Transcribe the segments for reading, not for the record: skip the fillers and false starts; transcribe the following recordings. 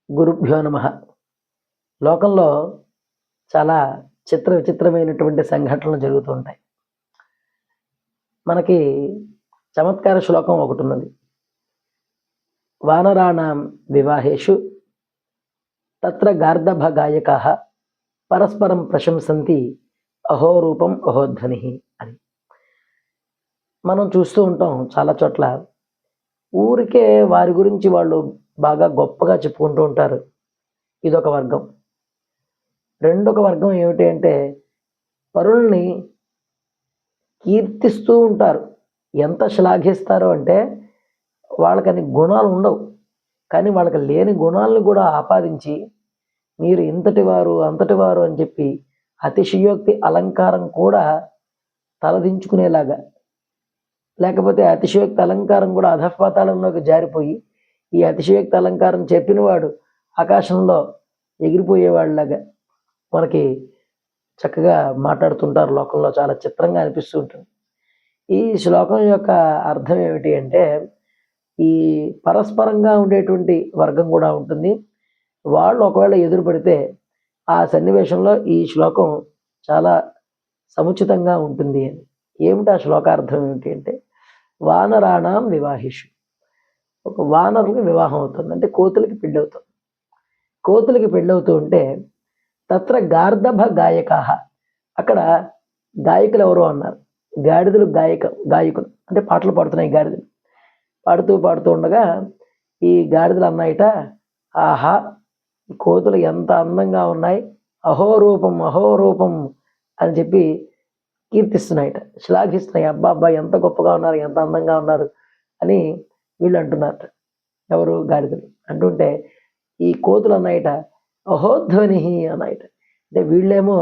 గురుభ్యో నమః. లోకంలో చాలా విచిత్రమైనటువంటి సంఘటనలు జరుగుతూ ఉంటాయి. మనకి చమత్కార శ్లోకం ఒకటున్నది. వానరాణాం వివాహేషు తత్ర గార్ధభ గాయకాః పరస్పరం ప్రశంసంతి అహోరూపం అహోధ్వనిః అని. మనం చూస్తూ ఉంటాం చాలా చోట్ల. ఊరికే వారి గురించి వాళ్ళు బాగా గొప్పగా చెప్పుకుంటూ ఉంటారు. ఇదొక వర్గం. రెండొక వర్గం ఏమిటి అంటే పరుల్ని కీర్తిస్తూ ఉంటారు. ఎంత శ్లాఘిస్తారో అంటే వాళ్ళకని గుణాలు ఉండవు, కానీ వాళ్ళకి లేని గుణాలను కూడా ఆపాదించి మీరు ఇంతటి వారు అంతటి వారు అని చెప్పి అతిశయోక్తి అలంకారం కూడా తలదించుకునేలాగా, లేకపోతే అతిశయోక్తి అలంకారం కూడా అధఃపాతాళంలోకి జారిపోయి ఈ అతిశయోక్తి అలంకారం చెప్పినవాడు ఆకాశంలో ఎగిరిపోయేవాళ్ళలాగా మనకి చక్కగా మాట్లాడుతుంటారు. లోకంలో చాలా చిత్రంగా అనిపిస్తూ ఉంటుంది. ఈ శ్లోకం యొక్క అర్థం ఏమిటి అంటే ఈ పరస్పరంగా ఉండేటువంటి వర్గం కూడా ఉంటుంది. వాళ్ళు ఒకవేళ ఎదురు పడితే ఆ సన్నివేశంలో ఈ శ్లోకం చాలా సముచితంగా ఉంటుంది అని. ఏమిటి ఆ శ్లోకార్థం ఏమిటి అంటే వానరాణాం వివాహిషు. ఒక వానరులకి వివాహం అవుతుంది, అంటే కోతులకి పెళ్ళి అవుతుంది. కోతులకి పెళ్ళవుతూ ఉంటే తత్ర గార్ధభ గాయకాః, అక్కడ గాయకులు ఎవరు అన్నారు. గాడిదలు గాయకులు అంటే పాటలు పాడుతున్నాయి. గాడిదలు పాడుతూ ఉండగా ఈ గాడిదలు అన్నాయిట, ఆహా ఈ కోతులు ఎంత అందంగా ఉన్నాయి, అహోరూపం అహోరూపం అని చెప్పి కీర్తిస్తున్నాయిట, శ్లాఘిస్తున్నాయి. అబ్బా అబ్బా ఎంత గొప్పగా ఉన్నారు, ఎంత అందంగా ఉన్నారు అని వీళ్ళు అంటున్నారట. ఎవరు? గాడిదలు అంటుంటే ఈ కోతులు అన్నాయిట అహోధ్వని అన్నాయిట. అంటే వీళ్ళేమో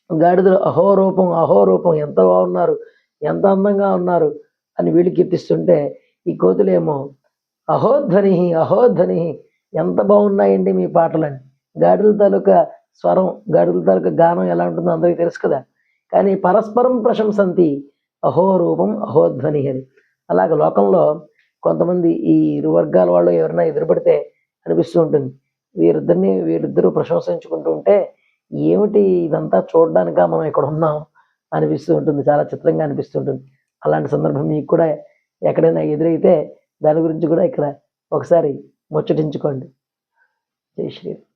గాడిదలు అహోరూపం అహోరూపం ఎంత బాగున్నారు, ఎంత అందంగా ఉన్నారు అని వీళ్ళు కీర్తిస్తుంటే ఈ కోతులేమో అహోధ్వని అహోధ్వని ఎంత బాగున్నాయండి మీ పాటలని. గాడిదల తాలూకా స్వరం, గాడిదల తాలూకా గానం ఎలా ఉంటుందో అందరికీ తెలుసు కదా. కానీ పరస్పరం ప్రశంసంతి అహోరూపం అహోధ్వని అని. అలాగే లోకంలో కొంతమంది ఈ ఇరు వర్గాల వాళ్ళు ఎవరైనా ఎదురుపడితే అనిపిస్తూ ఉంటుంది, వీరిద్దరూ ప్రశంసించుకుంటూ ఉంటే ఏమిటి ఇదంతా చూడడానిక మనం ఇక్కడ ఉన్నాం అనిపిస్తూ ఉంటుంది. చాలా చిత్రంగా అనిపిస్తుంటుంది. అలాంటి సందర్భం మీకు కూడా ఎక్కడైనా ఎదురైతే దాని గురించి కూడా ఇక్కడ ఒకసారి ముచ్చటించుకోండి. జై శ్రీరామ్.